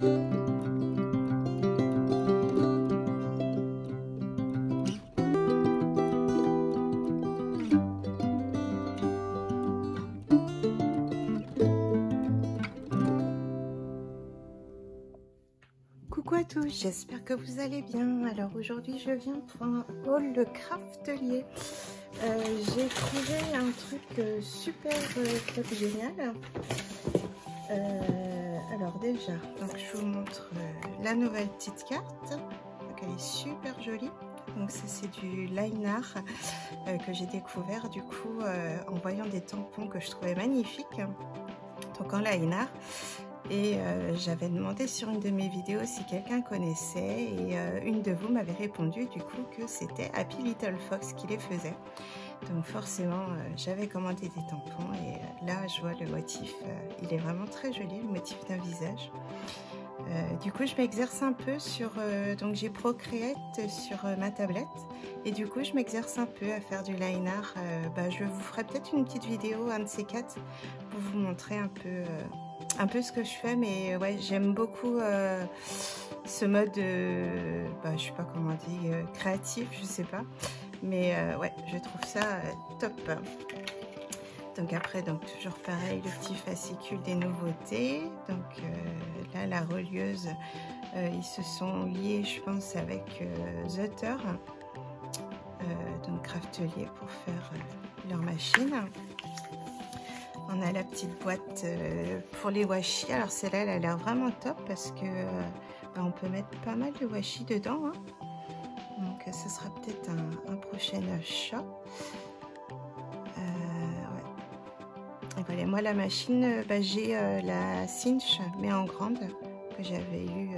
Coucou à tous, j'espère que vous allez bien. Alors aujourd'hui je viens pour un haul de Craftelier. J'ai trouvé un truc super top génial. Alors déjà, donc je vous montre la nouvelle petite carte. Donc elle est super jolie. Donc ça c'est du line art que j'ai découvert du coup en voyant des tampons que je trouvais magnifiques. Donc en line art. Et j'avais demandé sur une de mes vidéos si quelqu'un connaissait et une de vous m'avait répondu du coup que c'était Happy Little Fox qui les faisait. Donc forcément j'avais commandé des tampons et là je vois le motif, il est vraiment très joli, le motif d'un visage. Du coup je m'exerce un peu sur, donc j'ai Procreate sur ma tablette et du coup je m'exerce un peu à faire du line art. Je vous ferai peut-être une petite vidéo, un de ces quatre, pour vous montrer un peu ce que je fais, mais ouais, j'aime beaucoup ce mode, je sais pas comment on dit, créatif, je sais pas, mais ouais, je trouve ça top. Donc après, donc toujours pareil, le petit fascicule des nouveautés. Donc là, la relieuse, ils se sont liés, je pense, avec Zutter, donc Craftelier, pour faire leur machine. On a la petite boîte pour les washi. Alors celle-là, elle a l'air vraiment top parce que on peut mettre pas mal de washi dedans. Hein. Donc ce sera peut-être un prochain achat. Ouais. Et voilà, moi la machine, j'ai la Cinch, mais en grande, que j'avais eu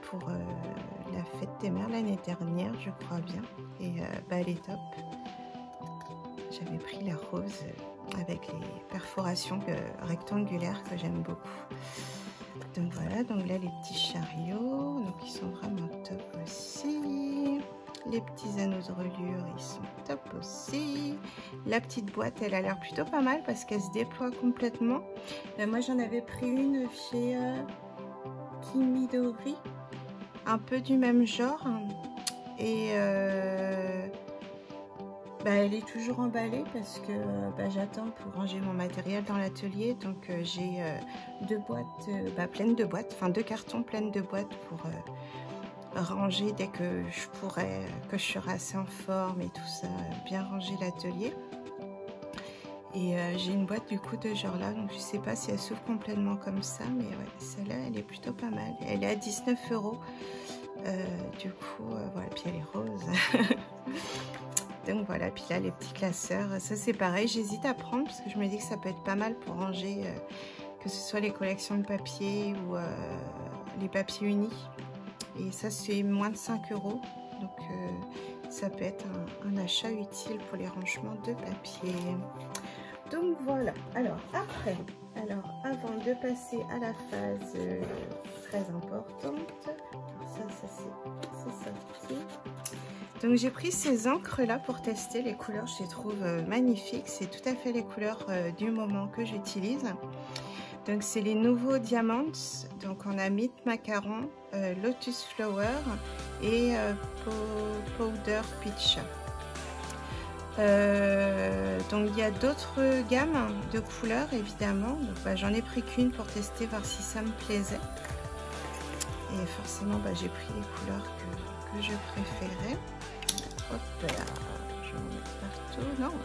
pour la fête des mères l'année dernière, je crois bien. Et elle est top. J'avais pris la rose avec les perforations rectangulaires que j'aime beaucoup. Donc voilà, donc là les petits chariots, donc ils sont vraiment top aussi. Les petits anneaux de reliure, ils sont top aussi. La petite boîte, elle a l'air plutôt pas mal parce qu'elle se déploie complètement. Moi j'en avais pris une chez Kimidori, un peu du même genre. Et elle est toujours emballée parce que j'attends pour ranger mon matériel dans l'atelier. Donc j'ai deux boîtes pleines de boîtes, enfin deux cartons pleines de boîtes pour ranger dès que je pourrai, que je serai assez en forme et tout ça, bien ranger l'atelier. Et j'ai une boîte du coup de genre là, donc je sais pas si elle s'ouvre complètement comme ça, mais ouais, celle-là elle est plutôt pas mal. Elle est à 19 €. Du coup voilà, puis elle est rose. Donc voilà, puis là les petits classeurs, ça c'est pareil, j'hésite à prendre parce que je me dis que ça peut être pas mal pour ranger, que ce soit les collections de papier ou les papiers unis. Et ça c'est moins de 5 €, donc ça peut être un achat utile pour les rangements de papier. Donc voilà, alors après, avant de passer à la phase très importante, ça c'est sorti. Donc j'ai pris ces encres là pour tester les couleurs, je les trouve magnifiques, c'est tout à fait les couleurs du moment que j'utilise. Donc c'est les nouveaux Diamants, donc on a Mint Macaron, Lotus Flower et Powder Peach. Donc il y a d'autres gammes de couleurs évidemment, donc j'en ai pris qu'une pour tester, voir si ça me plaisait. Et forcément j'ai pris les couleurs que je préférais. Hop là, je vais en mettre partout, non. Donc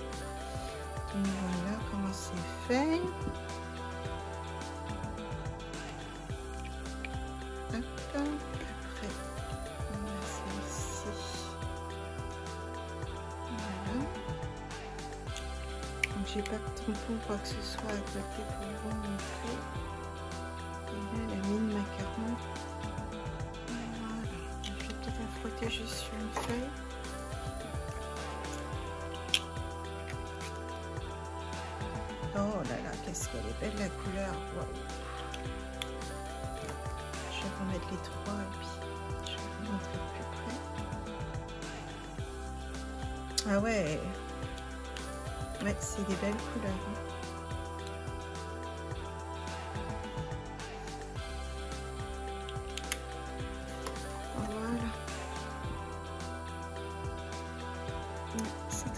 voilà comment c'est fait. Hop, après on a celle-ci. Voilà. Donc j'ai pas de tampon quoi que ce soit à côté pour vous montrer. Et là la mine macaron. Voilà. Je vais peut-être la frotter juste sur une feuille. Oh là là, qu'est-ce qu'elle est belle la couleur. Wow. Je vais remettre les trois et puis je vais vous montrer de plus près. Ah ouais, ouais, c'est des belles couleurs. Hein.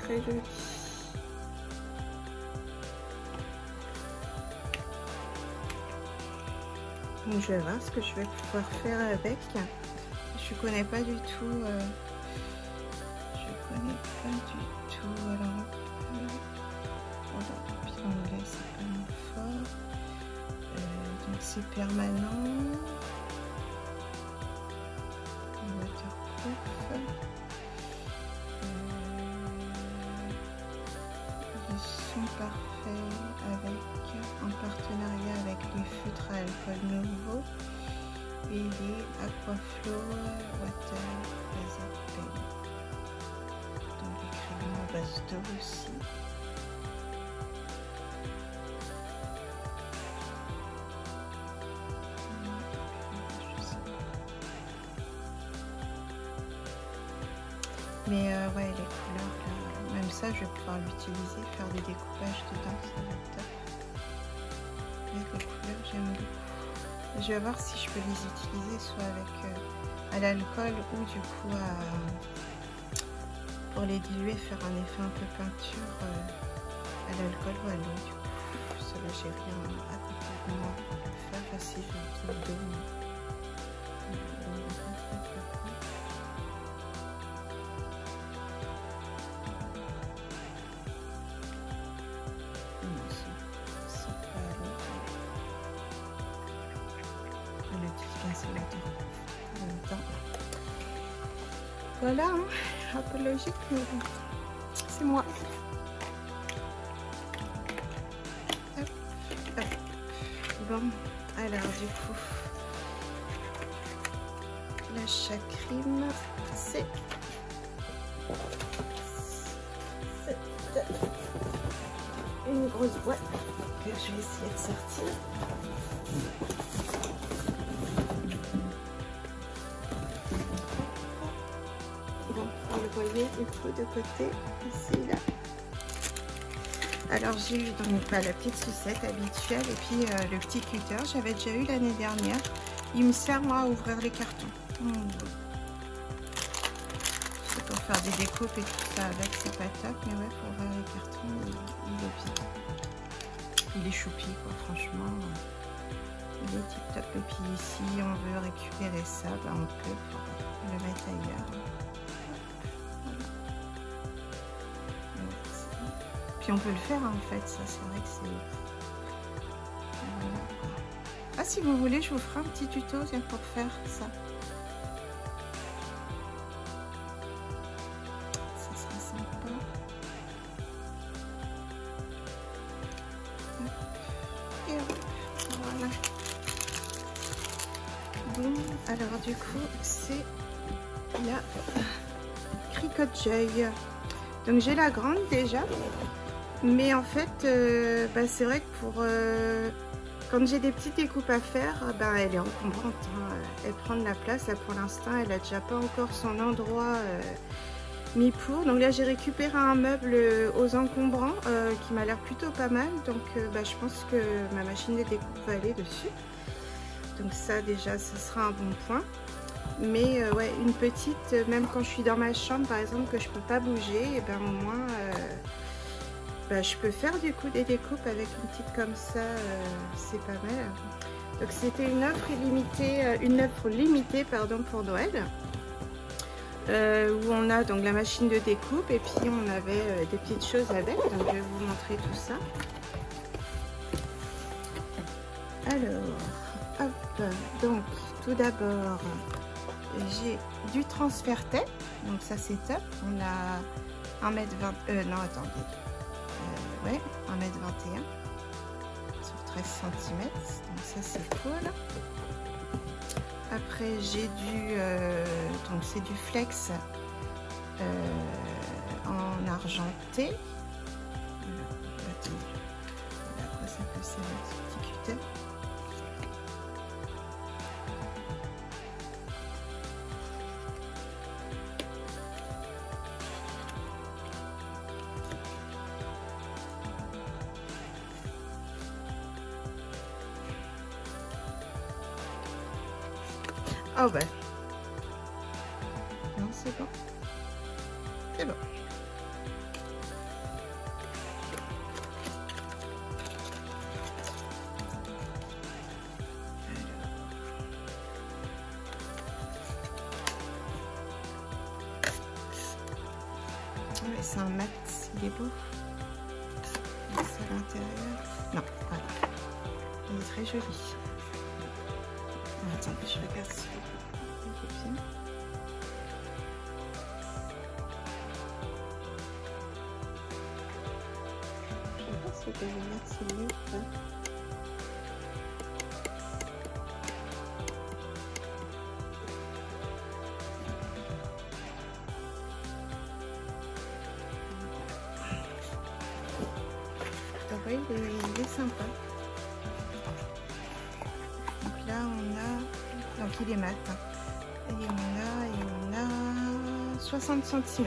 très joli. Donc je vais voir ce que je vais pouvoir faire avec. Je connais pas du tout. Alors, puis l'anglais c'est pas mon fort. Donc c'est permanent. Waterproof. Le son parfait en partenariat avec les feutres à alcool nouveau et les Aquaflow Water Laser Pen. Donc les crayons à base d'eau aussi. Mais ouais, les couleurs là, même ça je vais pouvoir l'utiliser, faire des découpages dedans, ça va être top. Avec les couleurs j'aime beaucoup. Je vais voir si je peux les utiliser soit avec à l'alcool ou du coup pour les diluer, faire un effet un peu peinture à l'alcool ou à l'eau. Du coup, cela j'ai rien à côté de moi pour le faire. Enfin, si je trouve d'eau. Voilà, hein, un peu logique, mais c'est moi. Hop, hop. Bon, alors du coup, la chacrime, c'est une grosse boîte que je vais essayer de sortir. Vous voyez du coup de côté ici là. Alors j'ai eu donc la petite sucette habituelle et puis le petit cutter, j'avais déjà eu l'année dernière. Il me sert moi à ouvrir les cartons. C'est pour faire des découpes et tout ça avec, c'est pas top, mais ouais, pour ouvrir les cartons il est bien. Il est choupi quoi, franchement il est tip top. Et puis si on veut récupérer ça, bah, on peut pour le mettre ailleurs. Puis on peut le faire en fait, ça c'est vrai que c'est... Voilà. Ah, si vous voulez, je vous ferai un petit tuto tiens, pour faire ça. Ça sera sympa. Et hop, voilà. Bon, alors du coup, c'est la Cricut-Joy. Donc j'ai la grande déjà. Mais en fait, c'est vrai que pour quand j'ai des petites découpes à faire, elle est encombrante. Hein. Elle prend de la place. Là, pour l'instant, elle n'a déjà pas encore son endroit mis pour. Donc là, j'ai récupéré un meuble aux encombrants qui m'a l'air plutôt pas mal. Donc je pense que ma machine de découpe va aller dessus. Donc ça, déjà, ce sera un bon point. Mais ouais, une petite, même quand je suis dans ma chambre, par exemple, que je peux pas bouger, et ben au moins... je peux faire du coup des découpes avec une petite comme ça, c'est pas mal. Donc c'était une offre limitée pardon, pour Noël, où on a donc la machine de découpe et puis on avait des petites choses avec. Donc je vais vous montrer tout ça. Alors, hop, donc tout d'abord j'ai du transfert tape, donc ça c'est top. On a 1m20, non attendez. Ouais, 1m21 sur 13 cm, donc ça c'est cool. Après j'ai du donc c'est du flex en argenté. Voilà, à quoi ça peut servir ce petit cutter. Oh ben, non c'est bon, c'est bon. c'est un mat, il est beau. Ça à l'intérieur. Non, voilà. Il est très joli. Attends, je regarde si il est bien. Je sais pas si de lumière c'est mieux ou pas. Oui, il est sympa. Donc là on a, donc il est mat, hein. Et on a 60 cm. Ça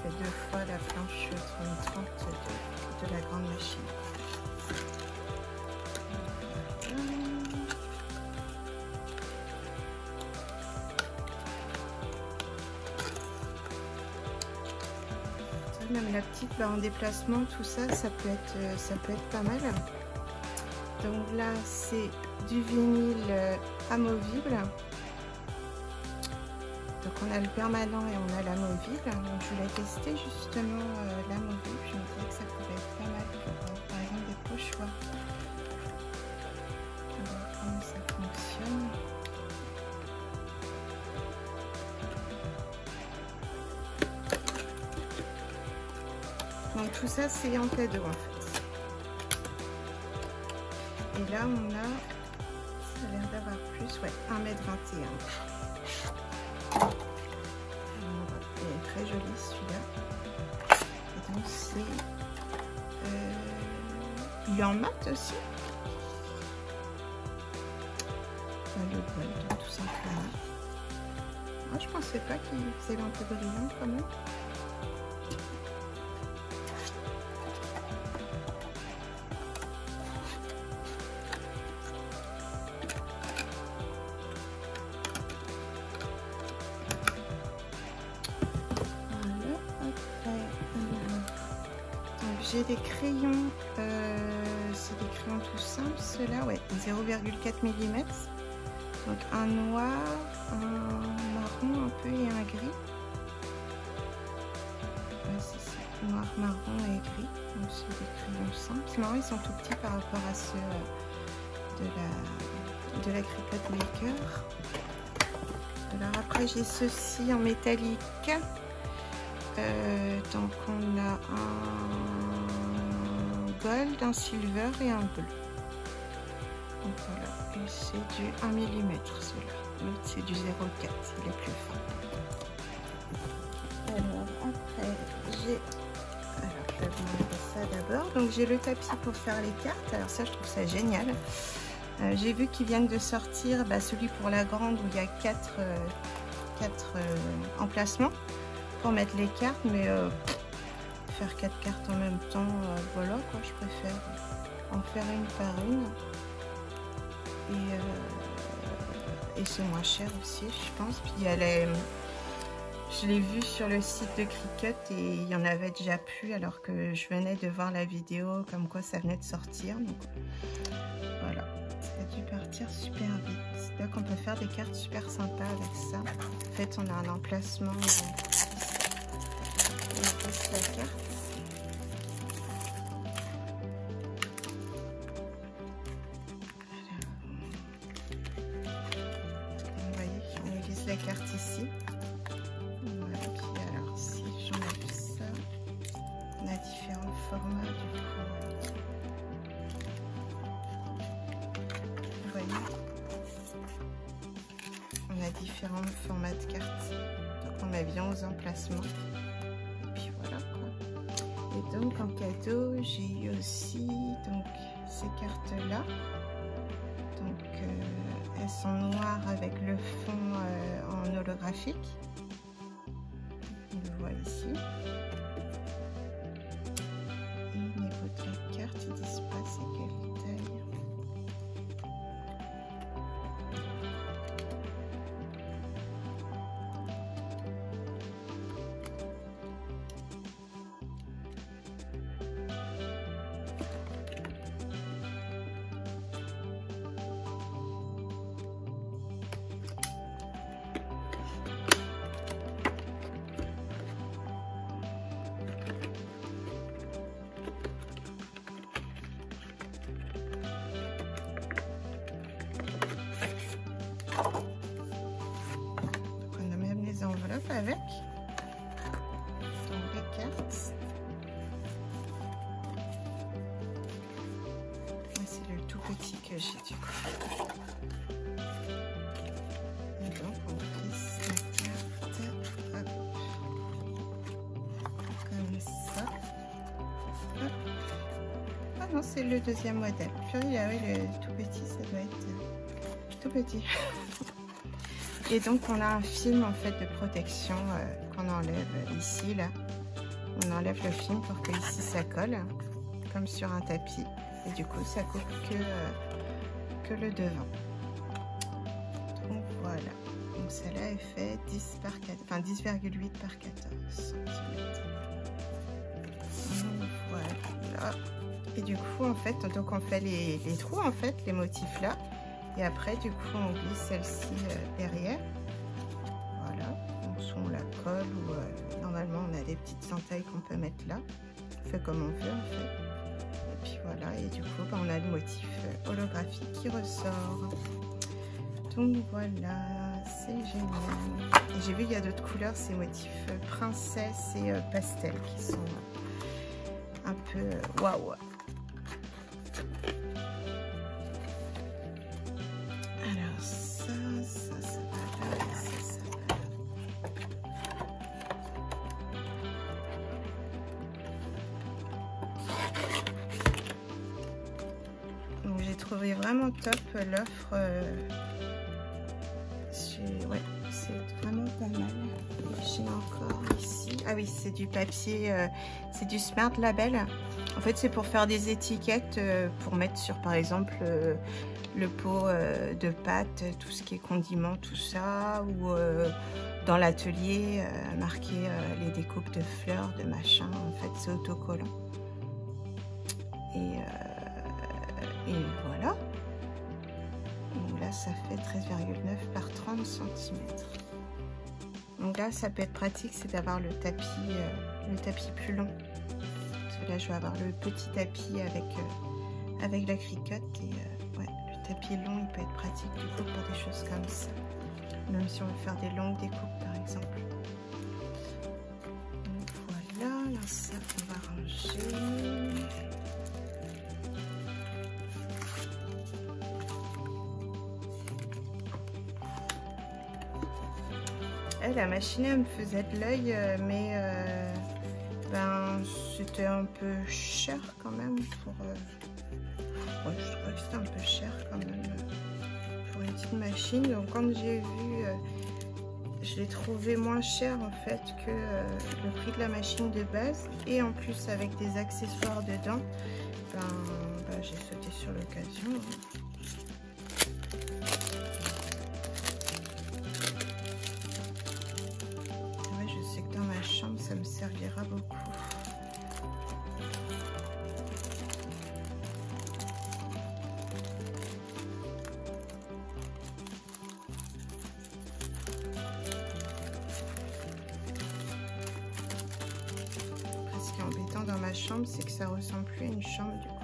fait 2 fois la planche 30 de la grande machine. Même la petite en déplacement, tout ça, ça peut être pas mal. Donc là c'est du vinyle amovible. Donc on a le permanent et on a l'amovible. Donc je voulais tester justement l'amovible. Je me disais que ça pouvait être pas mal pour par exemple des pochoirs. On va voir comment ça fonctionne. Donc tout ça c'est en cadeau en fait. Et là on a, ça a l'air d'avoir plus, ouais, 1,21 m. Il est très joli celui-là. Et donc c'est, il est en mat aussi. Le gold tout simplement. Moi je pensais pas qu'il faisait un peu brillant quand même. J'ai des crayons, c'est des crayons tout simples, ceux-là, ouais, 0,4 mm. Donc un noir, un marron un peu et un gris. Ouais, c'est ça, noir, marron et gris. Donc c'est des crayons simples. C'est marrant, ils sont tout petits par rapport à ceux de la Cricut Maker. Alors après j'ai ceux-ci en métallique. Donc on a un gold, un silver et un bleu. Donc voilà, et c'est du 1 mm ceux-là. L'autre c'est du 0,4, il est plus fin. Alors après j'ai, alors je vais vous montrer ça d'abord. Donc j'ai le tapis pour faire les cartes. Alors ça je trouve ça génial. J'ai vu qu'ils viennent de sortir celui pour la grande où il y a 4 emplacements pour mettre les cartes, mais faire 4 cartes en même temps, voilà quoi, je préfère en faire une par une. Et c'est moins cher aussi, je pense. Puis je l'ai vu sur le site de Cricut et il y en avait déjà plus alors que je venais de voir la vidéo comme quoi ça venait de sortir. Donc voilà, ça a dû partir super vite. Donc on peut faire des cartes super sympas avec ça. En fait, on a un emplacement. La carte. Vous voyez, on glisse la carte ici. Voilà, puis alors si j'enlève ça, on a différents formats du coup. Vous voyez, on a différents formats de cartes. Donc on a bien aux emplacements. Et donc en cadeau j'ai eu aussi donc ces cartes là. Donc elles sont noires avec le fond en holographique. On le voit ici. Et au niveau de la carte ils disent pas c'est quelle taille. détacher du coup. Et donc on glisse la carte, hop, comme ça. Hop. Ah non, c'est le deuxième modèle. Purée, ah oui, le tout petit, ça doit être tout petit. Et donc on a un film en fait de protection qu'on enlève ici, là. On enlève le film pour que ici ça colle, comme sur un tapis. Et du coup ça coupe que le devant. Donc voilà. Donc celle-là elle fait 10 par 4, enfin 10,8 par 14 cm. Voilà. Et du coup en fait, donc on fait les trous en fait, les motifs là. Et après du coup on glisse celle-ci derrière. Voilà. Donc soit on la colle ou normalement on a des petites entailles qu'on peut mettre là. On fait comme on veut en fait. Et puis voilà, et du coup on a le motif holographique qui ressort. Donc voilà, c'est génial. Et j'ai vu il y a d'autres couleurs, ces motifs princesse et pastel qui sont un peu waouh. Alors ça va là, ça va là. Donc j'ai trouvé vraiment top l'offre. Ouais, c'est vraiment pas mal. J'ai encore ici. Ah oui, c'est du papier, c'est du Smart Label. En fait, c'est pour faire des étiquettes pour mettre sur, par exemple, le pot de pâtes, tout ce qui est condiments, tout ça, ou dans l'atelier, marquer les découpes de fleurs, de machin. En fait, c'est autocollant. Et voilà. Donc là, ça fait 13,9 par 30 cm. Donc là, ça peut être pratique, c'est d'avoir le tapis plus long. Parce que là, je vais avoir le petit tapis avec la cricotte. Et ouais, le tapis long, il peut être pratique du coup pour des choses comme ça. Même si on veut faire des longues découpes, par exemple. Donc voilà, là, ça, on va ranger. La machine elle me faisait de l'œil, mais ben c'était un peu cher quand même pour. Ouais, je trouvais que c'était un peu cher quand même pour une petite machine. Donc quand j'ai vu, je l'ai trouvé moins cher en fait que le prix de la machine de base, et en plus avec des accessoires dedans. Ben j'ai sauté sur l'occasion. Hein. Ça me servira beaucoup. Ce qui est embêtant dans ma chambre, c'est que ça ressemble plus à une chambre du coup.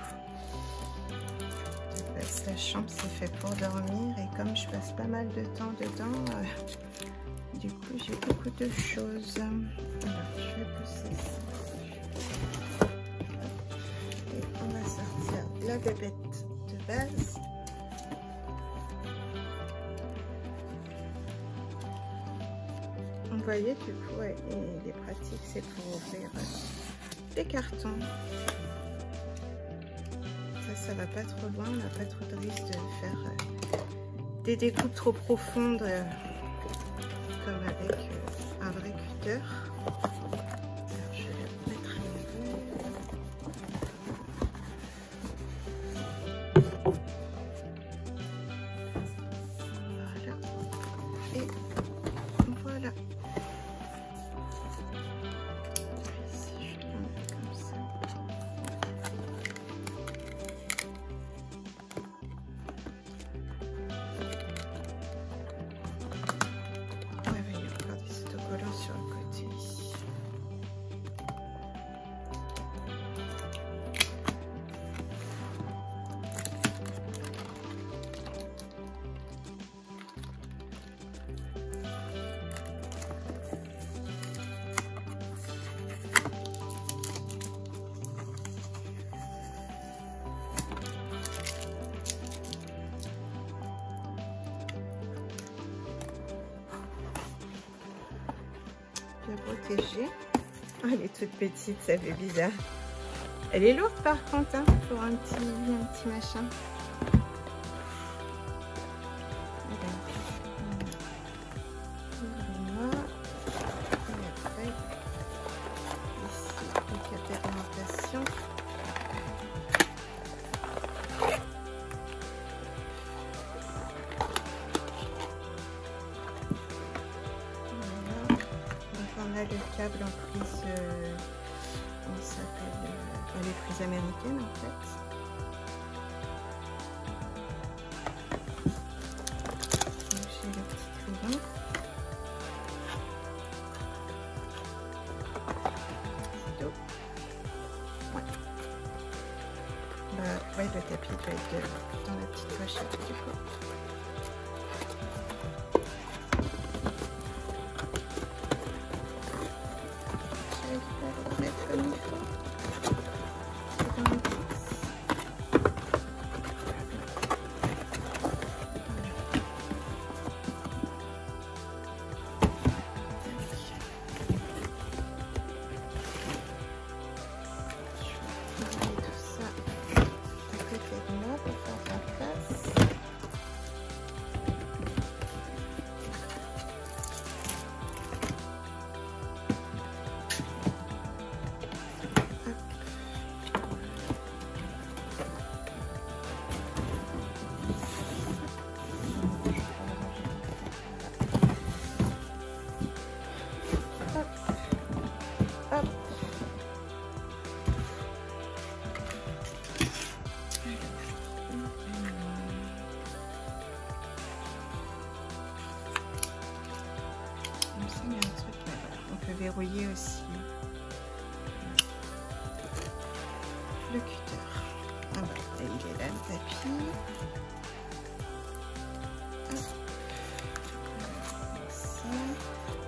La chambre c'est fait pour dormir, et comme je passe pas mal de temps dedans, du coup j'ai beaucoup de choses. Alors je vais pousser ça. Et on va sortir la bébête de base. Vous voyez du coup, ouais, il est pratique, c'est pour ouvrir les cartons. Ça va pas trop loin, on n'a pas trop de risque de faire des découpes trop profondes comme avec un vrai cutter. Alors, je vais le mettre à l'envers. Voilà. Et voilà. Ici, je vais l'enlever comme ça. Ouais, il y a encore des autocollants sur le côté ici. bien protégée. Oh, elle est toute petite, ça fait bizarre. Elle est lourde par contre, hein, pour un petit machin. Le câble en prise, comment ça s'appelle, les prises américaines en fait. Donc j'ai le petit crayon. C'est tout. Ouais. Bah ouais, le tapis doit être dans la petite pochette du coup. Verrouiller aussi le cutter. Ah bah, il est là le tapis. Hop. Ça.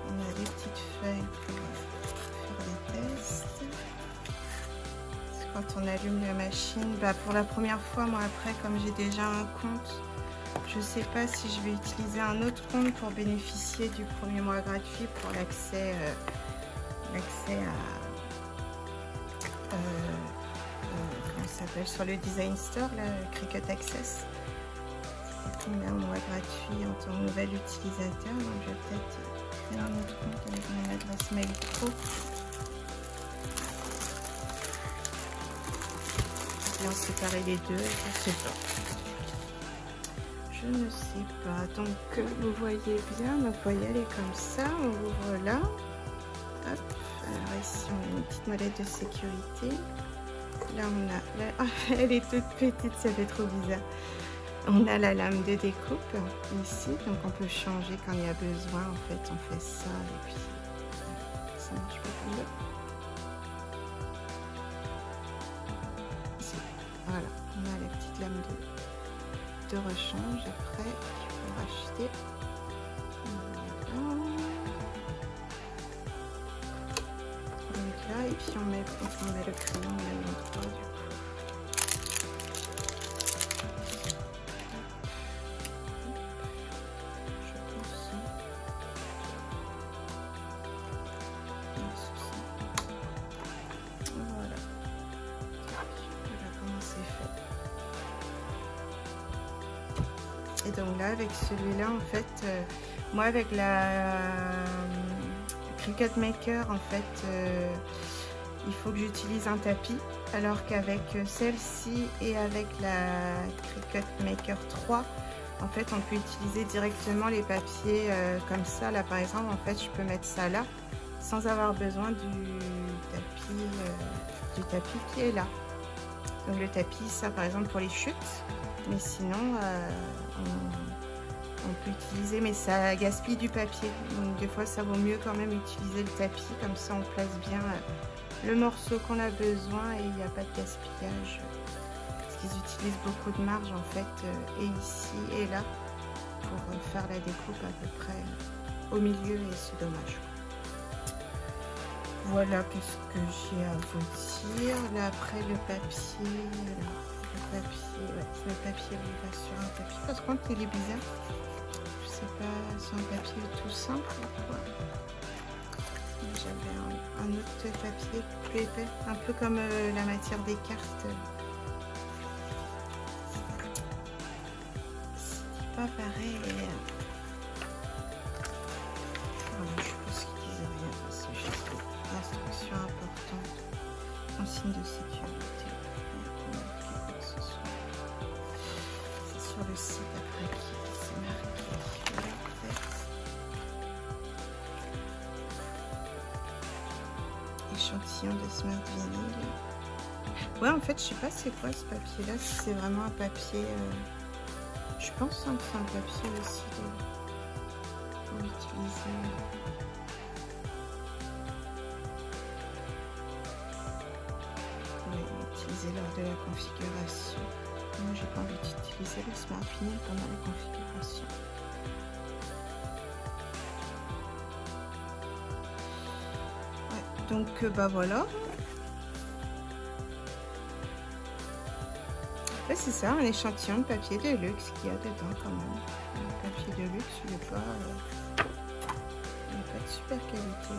On a des petites feuilles pour faire des tests. Quand on allume la machine, bah pour la première fois, moi après, comme j'ai déjà un compte, je sais pas si je vais utiliser un autre compte pour bénéficier du premier mois gratuit pour l'accès à comment ça s'appelle, sur le Design Store, là, Cricut Access. On a un mois gratuit en tant que nouvel utilisateur, donc je vais peut-être faire un autre compte avec mon adresse mail pro. Bien séparer les deux, je sais pas. Je ne sais pas. Donc vous voyez bien, donc vous voyez, elle est comme ça, on ouvre là. Hop. Alors ici on a une petite molette de sécurité. Là on a, elle est toute petite, ça fait trop bizarre. On a la lame de découpe ici, donc on peut changer quand il y a besoin. En fait, on fait ça et puis ça marche pas comme ça. Voilà, on a la petite lame de rechange après qu'il faut racheter. Voilà. Donc là, et puis on met le crayon au même endroit du coup. Et donc là, avec celui-là, en fait, moi avec la Cricut Maker, en fait, il faut que j'utilise un tapis, alors qu'avec celle-ci et avec la Cricut Maker 3, en fait, on peut utiliser directement les papiers comme ça. Là, par exemple, en fait, je peux mettre ça là, sans avoir besoin du tapis qui est là. Donc le tapis, ça, par exemple, pour les chutes. Mais sinon, on peut utiliser, mais ça gaspille du papier. Donc des fois, ça vaut mieux quand même utiliser le tapis. Comme ça, on place bien le morceau qu'on a besoin et il n'y a pas de gaspillage. Parce qu'ils utilisent beaucoup de marge, en fait, et ici et là, pour faire la découpe à peu près au milieu, et c'est dommage. Voilà, qu'est-ce que j'ai à vous dire. Là, après, le papier... Alors, le papier il va sur un tapis. Par contre, il est bizarre. Je sais pas, c'est un papier tout simple ou quoi. j'avais un autre papier plus épais, un peu comme la matière des cartes. C'est pas pareil. Voilà, je pense qu'ils disaient rien, c'est juste l'instruction importante en signe de sécurité. C'est sur le site après qui c'est marqué. Échantillon de Smart Vinyl. Ouais, en fait, je sais pas c'est quoi ce papier là, si c'est vraiment un papier. Je pense hein, que c'est un papier aussi pour utiliser. Oui, utiliser lors de la configuration. Moi, j'ai pas envie d'utiliser le Smart Vinyl pendant la configuration. Donc bah voilà. C'est ça, un échantillon de papier de luxe qu'il y a dedans quand même. Un papier de luxe, il n'est pas de super qualité.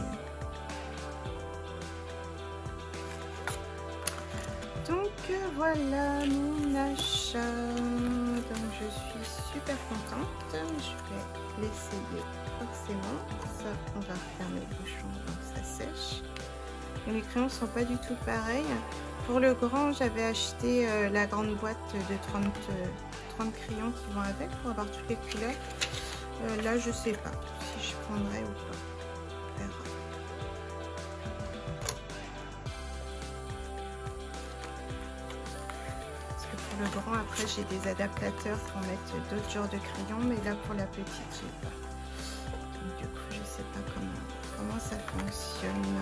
Donc voilà mon achat. Donc je suis super contente. Je vais l'essayer forcément. Ça, on va refermer le bouchon donc ça sèche. Et les crayons sont pas du tout pareils. Pour le grand, j'avais acheté la grande boîte de 30 crayons qui vont avec pour avoir toutes les couleurs. Là, je sais pas si je prendrai ou pas. On verra. Parce que pour le grand, après, j'ai des adaptateurs pour mettre d'autres genres de crayons, mais là, pour la petite, j'ai pas. Donc, du coup, je sais pas comment ça fonctionne.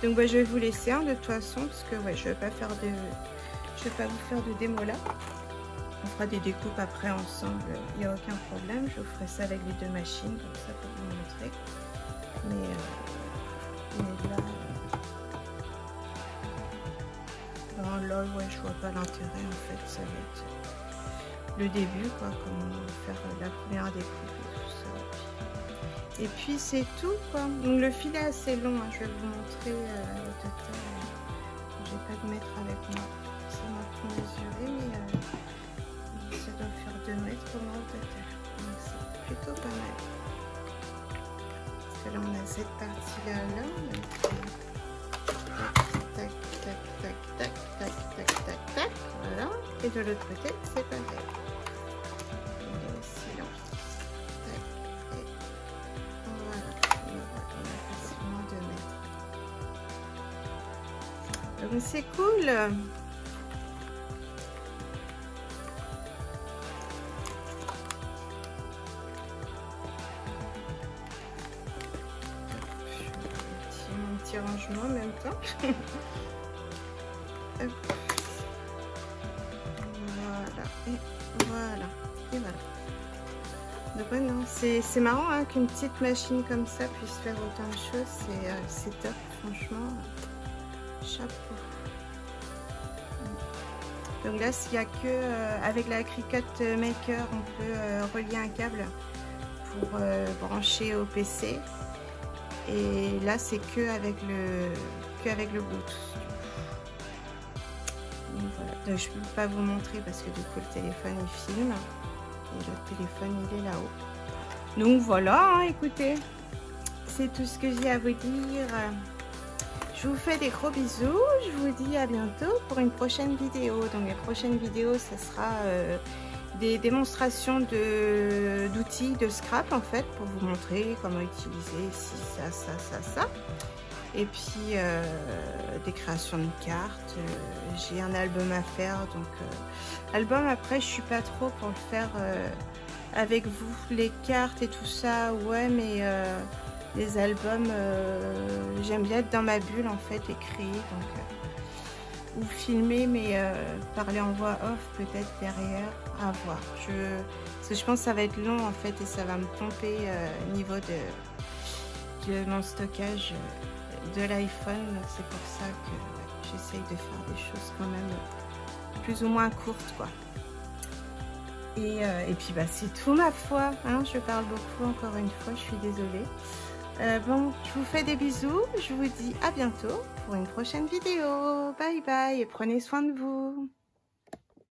Donc bah, je vais vous laisser hein, de toute façon parce que ouais, je vais pas vous faire de démo là. On fera des découpes après ensemble, il n'y a aucun problème. Je vous ferai ça avec les deux machines comme ça pour vous montrer. Mais là ouais, je vois pas l'intérêt en fait. Ça va être le début quoi, comment faire la première découpe et tout ça. Et puis c'est tout quoi. Donc le fil est assez long, hein. Je vais vous montrer au total. Je vais pas de mètre avec moi. C'est moi pour mesurer, mais ça doit faire 2 mètres au moins au total. Donc c'est plutôt pas mal. Parce que là on a cette partie là. Tac, tac, tac, tac, tac, tac, tac, tac. Voilà. Et de l'autre côté, c'est pareil. Il est aussi long. Donc c'est cool. Mon petit rangement en même temps. Hop. Voilà. Et voilà. Et voilà. Donc ouais, non, c'est marrant hein, qu'une petite machine comme ça puisse faire autant de choses. C'est top, franchement. Chapeau. Donc là, s'il n'y a que avec la Cricut Maker, on peut relier un câble pour brancher au PC. Et là, c'est que avec le Bluetooth. Donc voilà. Donc, je ne peux pas vous montrer parce que du coup, le téléphone il filme et le téléphone il est là-haut. Donc voilà, hein, écoutez, c'est tout ce que j'ai à vous dire. Je vous fais des gros bisous, je vous dis à bientôt pour une prochaine vidéo. Donc les prochaines vidéos, ce sera des démonstrations d'outils de scrap en fait, pour vous montrer comment utiliser ci, ça. Et puis des créations de cartes. J'ai un album à faire, donc album après je suis pas trop pour le faire avec vous, les cartes et tout ça, ouais, mais les albums, j'aime bien être dans ma bulle en fait, écrire donc ou filmer, mais parler en voix off peut-être derrière, à voir. Parce que je pense que ça va être long en fait et ça va me pomper au niveau de mon stockage de l'iPhone. C'est pour ça que j'essaye de faire des choses quand même plus ou moins courtes, quoi. Et puis bah, c'est tout, ma foi, hein, je parle beaucoup encore une fois, je suis désolée. Bon, je vous fais des bisous, je vous dis à bientôt pour une prochaine vidéo. Bye bye et prenez soin de vous.